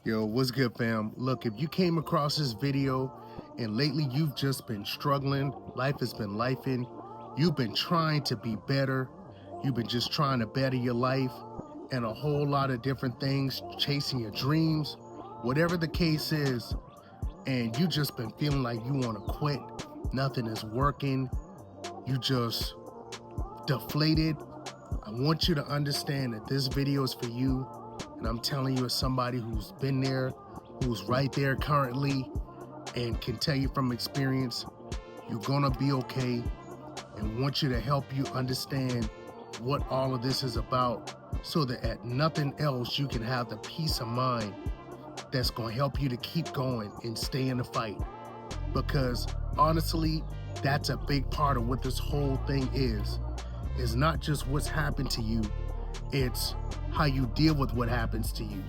Yo, what's good, fam? Look, if you came across this video and lately you've just been struggling, life has been lifing, you've been trying to be better, you've been just trying to better your life and a whole lot of different things, chasing your dreams, whatever the case is, and you just been feeling like you want to quit, nothing is working, you just deflated, I want you to understand that this video is for you. And I'm telling you as somebody who's been there, who's right there currently, and can tell you from experience, you're gonna be okay, and want you to help you understand what all of this is about, so that at nothing else you can have the peace of mind that's gonna help you to keep going and stay in the fight. Because honestly, that's a big part of what this whole thing is not just what's happened to you, it's how you deal with what happens to you.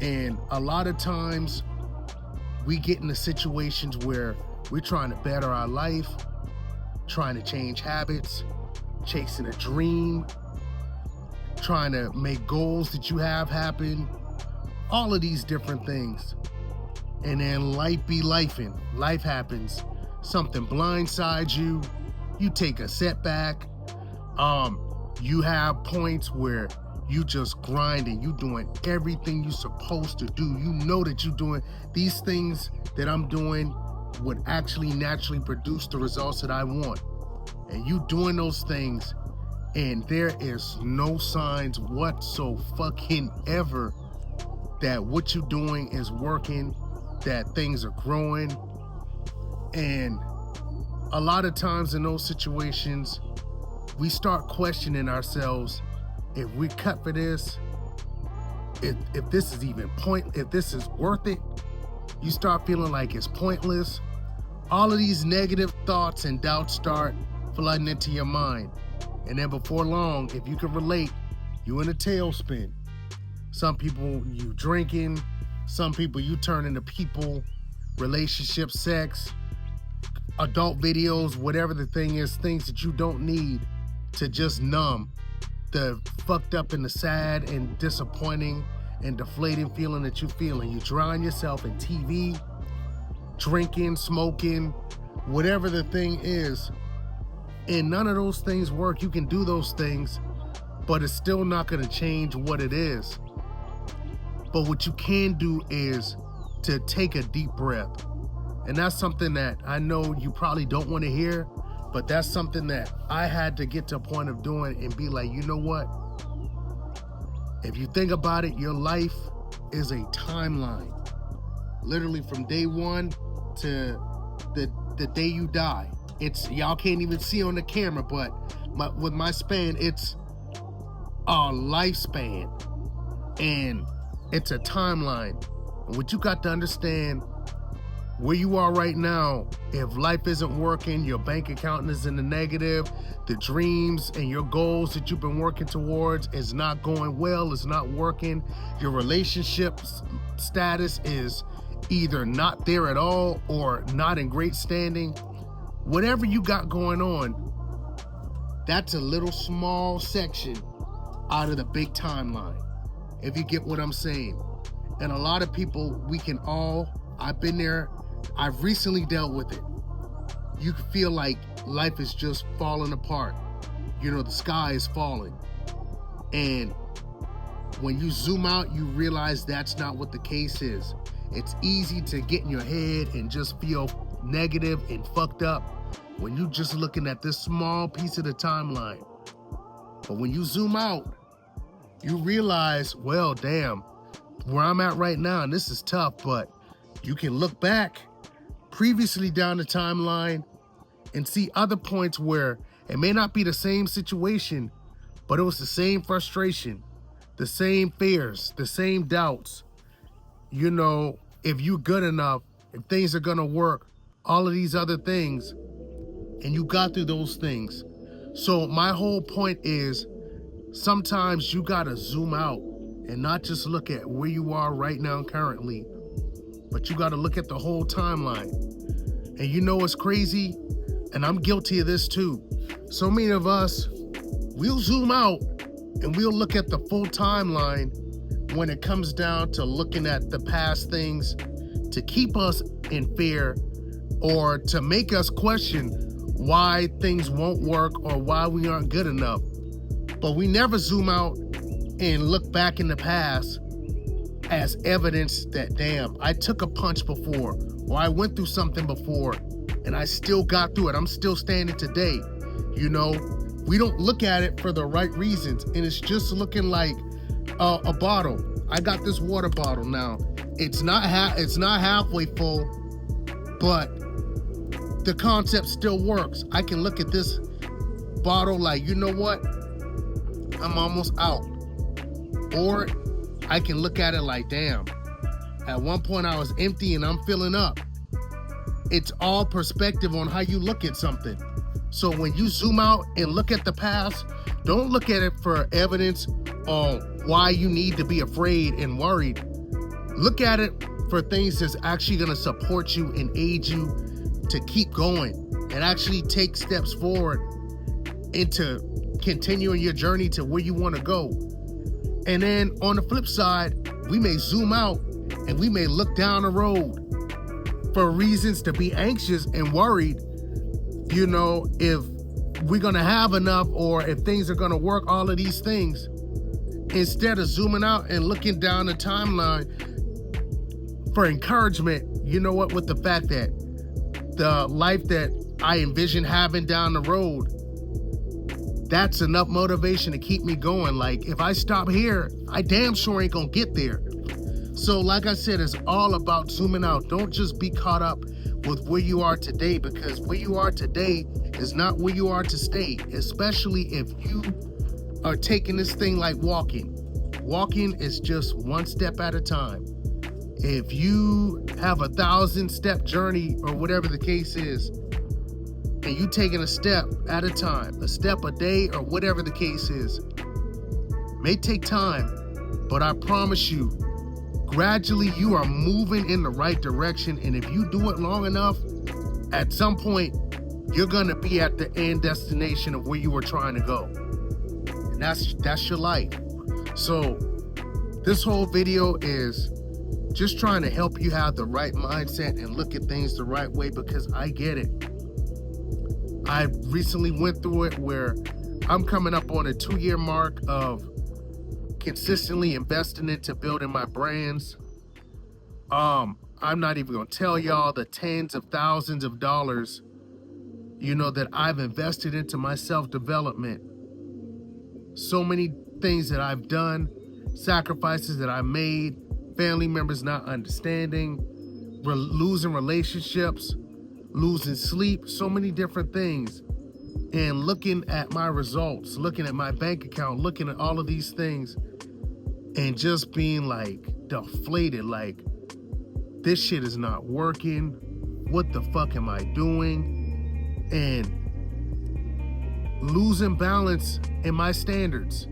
And a lot of times we get into situations where we're trying to better our life, trying to change habits, chasing a dream, trying to make goals that you have happen, all of these different things. And then life be lifing, life happens, something blindsides you, you take a setback, you have points where you just grinding, you doing everything you're supposed to do. You know that you're doing these things that I'm doing would actually naturally produce the results that I want. And you doing those things, and there is no signs whatsoever that what you're doing is working, that things are growing. And a lot of times in those situations, we start questioning ourselves. If we cut for this, if this is even if this is worth it, you start feeling like it's pointless. All of these negative thoughts and doubts start flooding into your mind. And then before long, if you can relate, you in a tailspin. Some people you drinking, some people you turn into people, relationships, sex, adult videos, whatever the thing is, things that you don't need to just numb the fucked up and the sad and disappointing and deflating feeling that you're feeling. You drown yourself in TV, drinking, smoking, whatever the thing is. And none of those things work. You can do those things, but it's still not gonna change what it is. But what you can do is to take a deep breath. And that's something that I know you probably don't wanna hear, but that's something that I had to get to a point of doing and be like, you know what? If you think about it, your life is a timeline. Literally from day one to the day you die. It's, y'all can't even see on the camera, but with my span, it's a lifespan. And it's a timeline. And what you got to understand, where you are right now, if life isn't working, your bank account is in the negative, the dreams and your goals that you've been working towards is not going well, it's not working, your relationship status is either not there at all or not in great standing, whatever you got going on, that's a little small section out of the big timeline, if you get what I'm saying. And a lot of people, I've been there, I've recently dealt with it. You can feel like life is just falling apart. You know, the sky is falling. And when you zoom out, you realize that's not what the case is. It's easy to get in your head and just feel negative and fucked up when you're just looking at this small piece of the timeline. But when you zoom out, you realize, well, damn, where I'm at right now, and this is tough, but you can look back previously down the timeline and see other points where it may not be the same situation, but it was the same frustration, the same fears, the same doubts. You know, if you're good enough, if things are gonna work, all of these other things, and you got through those things. So my whole point is, sometimes you gotta zoom out and not just look at where you are right now currently, but you gotta look at the whole timeline. And you know what's crazy? And I'm guilty of this too. So many of us, we'll zoom out and we'll look at the full timeline when it comes down to looking at the past things to keep us in fear or to make us question why things won't work or why we aren't good enough. But we never zoom out and look back in the past as evidence that, damn, I took a punch before, or I went through something before and I still got through it. I'm still standing today. You know, we don't look at it for the right reasons, and it's just looking like a bottle. I got this water bottle now. It's not halfway full, but the concept still works. I can look at this bottle like, you know what? I'm almost out. Or I can look at it like, damn, at one point I was empty and I'm filling up. It's all perspective on how you look at something. So when you zoom out and look at the past, don't look at it for evidence on why you need to be afraid and worried. Look at it for things that's actually going to support you and aid you to keep going and actually take steps forward into continuing your journey to where you want to go. And then on the flip side, we may zoom out and we may look down the road for reasons to be anxious and worried, you know, if we're going to have enough or if things are going to work, all of these things, instead of zooming out and looking down the timeline for encouragement. You know what, with the fact that the life that I envision having down the road, that's enough motivation to keep me going. Like, if I stop here, I damn sure ain't gonna get there. So like I said, it's all about zooming out. Don't just be caught up with where you are today, because where you are today is not where you are to stay, especially if you are taking this thing like walking. Walking is just one step at a time. If you have 1,000-step journey or whatever the case is, and you taking a step at a time, a step a day or whatever the case is, may take time, but I promise you, gradually you are moving in the right direction. And if you do it long enough, at some point, you're gonna be at the end destination of where you were trying to go. And that's your life. So this whole video is just trying to help you have the right mindset and look at things the right way, because I get it. I recently went through it where I'm coming up on a 2-year mark of consistently investing into building my brands. I'm not even gonna tell y'all the tens of thousands of dollars, you know, that I've invested into my self-development. So many things that I've done, sacrifices that I made, family members not understanding, losing relationships, losing sleep, so many different things. And looking at my results, looking at my bank account, looking at all of these things, and just being like deflated, like, this shit is not working. What the fuck am I doing? And losing balance in my standards,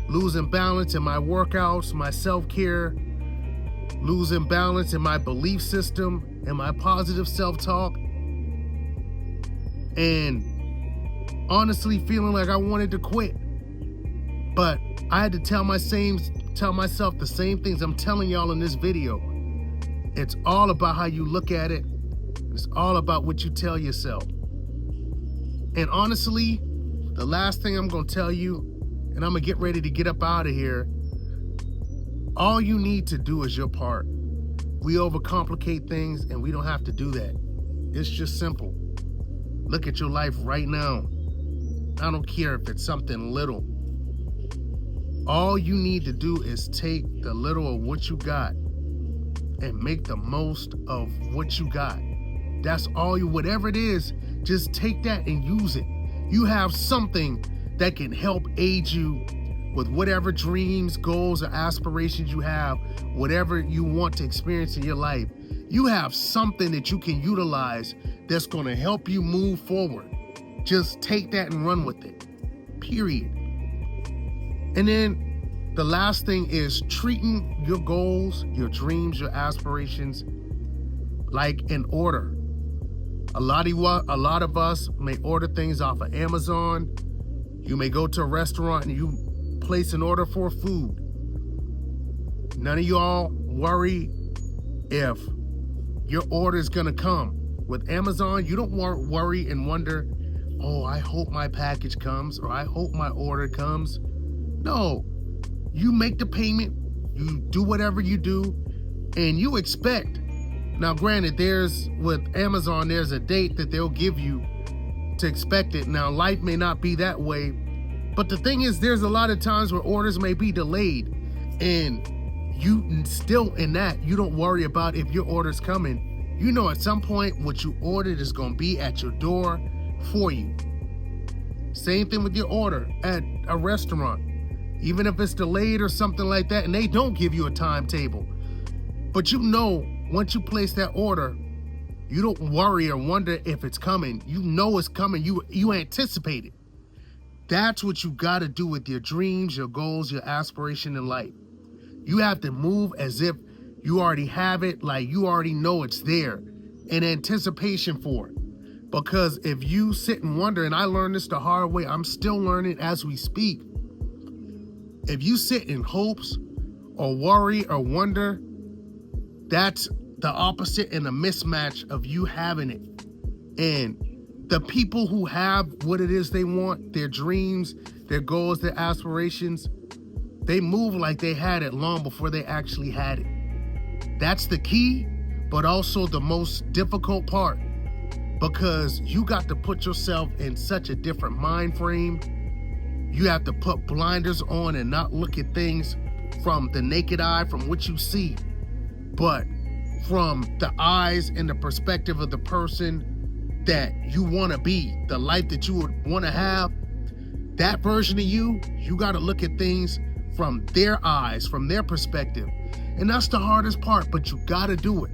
losing balance in my workouts, my self-care, losing balance in my belief system and my positive self-talk, and honestly feeling like I wanted to quit. But I had to tell myself the same things I'm telling y'all in this video. It's all about how you look at it. It's all about what you tell yourself. And honestly, the last thing I'm gonna tell you, and I'm gonna get ready to get up out of here, all you need to do is your part. We overcomplicate things, and we don't have to do that. It's just simple. Look at your life right now. I don't care if it's something little. All you need to do is take the little of what you got and make the most of what you got. That's all whatever it is, just take that and use it. You have something that can help aid you with whatever dreams, goals, or aspirations you have, whatever you want to experience in your life. You have something that you can utilize that's gonna help you move forward. Just take that and run with it, period. And then the last thing is treating your goals, your dreams, your aspirations like an order. A lot of us may order things off of Amazon. You may go to a restaurant and you place an order for food. None of y'all worry if your order is gonna come. With Amazon, you don't worry and wonder, oh, I hope my package comes, or I hope my order comes. No, you make the payment, you do whatever you do, and you expect. Now, granted, with Amazon, there's a date that they'll give you to expect it. Now, life may not be that way, but the thing is, there's a lot of times where orders may be delayed, and you still in that, you don't worry about if your order's coming. You know at some point what you ordered is going to be at your door for you. Same thing with your order at a restaurant. Even if it's delayed or something like that, and they don't give you a timetable. But you know, once you place that order, you don't worry or wonder if it's coming. You know it's coming. You anticipate it. That's what you got to do with your dreams, your goals, your aspiration in life. You have to move as if you already have it, like you already know it's there, in anticipation for it. Because if you sit and wonder, and I learned this the hard way, I'm still learning as we speak. If you sit in hopes or worry or wonder, that's the opposite and a mismatch of you having it. And the people who have what it is they want, their dreams, their goals, their aspirations, they move like they had it long before they actually had it. That's the key, but also the most difficult part, because you got to put yourself in such a different mind frame. You have to put blinders on and not look at things from the naked eye, from what you see, but from the eyes and the perspective of the person that you want to be, the life that you would want to have. That version of you got to look at things from their eyes, from their perspective. And that's the hardest part, but you got to do it.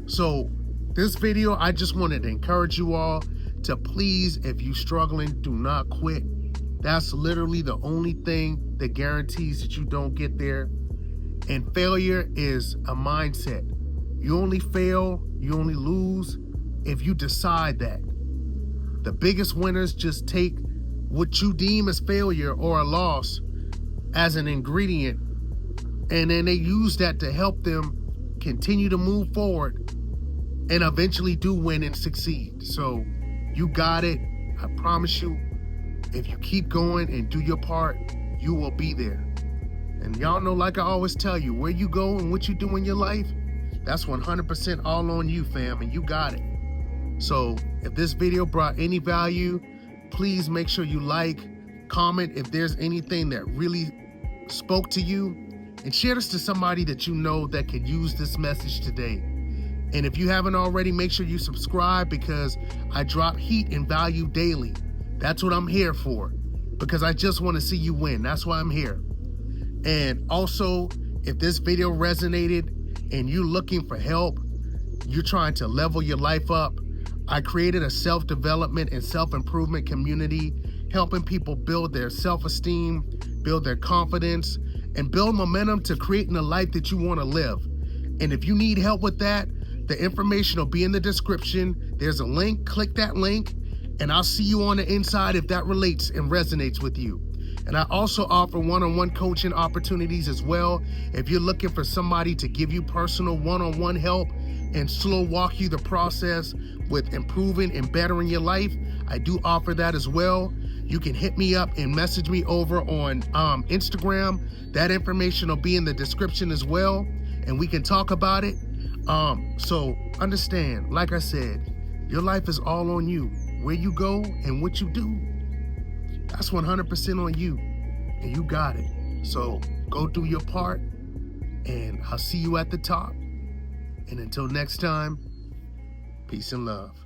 So this video, I just wanted to encourage you all to please, if you're struggling, do not quit. That's literally the only thing that guarantees that you don't get there. And failure is a mindset. You only fail, you only lose if you decide that. The biggest winners just take what you deem as failure or a loss as an ingredient, and then they use that to help them continue to move forward and eventually do win and succeed. So you got it. I promise you, if you keep going and do your part, you will be there. And y'all know, like I always tell you, where you go and what you do in your life, that's 100% all on you, fam, and you got it. So if this video brought any value, please make sure you like, comment if there's anything that really spoke to you, and share this to somebody that you know that could use this message today. And if you haven't already, make sure you subscribe, because I drop heat and value daily. That's what I'm here for, because I just want to see you win. That's why I'm here. And also, if this video resonated and you're looking for help, you're trying to level your life up, I created a self-development and self-improvement community, helping people build their self-esteem, build their confidence, and build momentum to creating the life that you want to live. And if you need help with that, the information will be in the description. There's a link, click that link, and I'll see you on the inside if that relates and resonates with you. And I also offer one-on-one coaching opportunities as well. If you're looking for somebody to give you personal one-on-one help and slow walk you the process with improving and bettering your life, I do offer that as well. You can hit me up and message me over on Instagram. That information will be in the description as well, and we can talk about it. So understand, like I said, your life is all on you. Where you go and what you do, that's 100% on you, and you got it. So go do your part, and I'll see you at the top. And until next time, peace and love.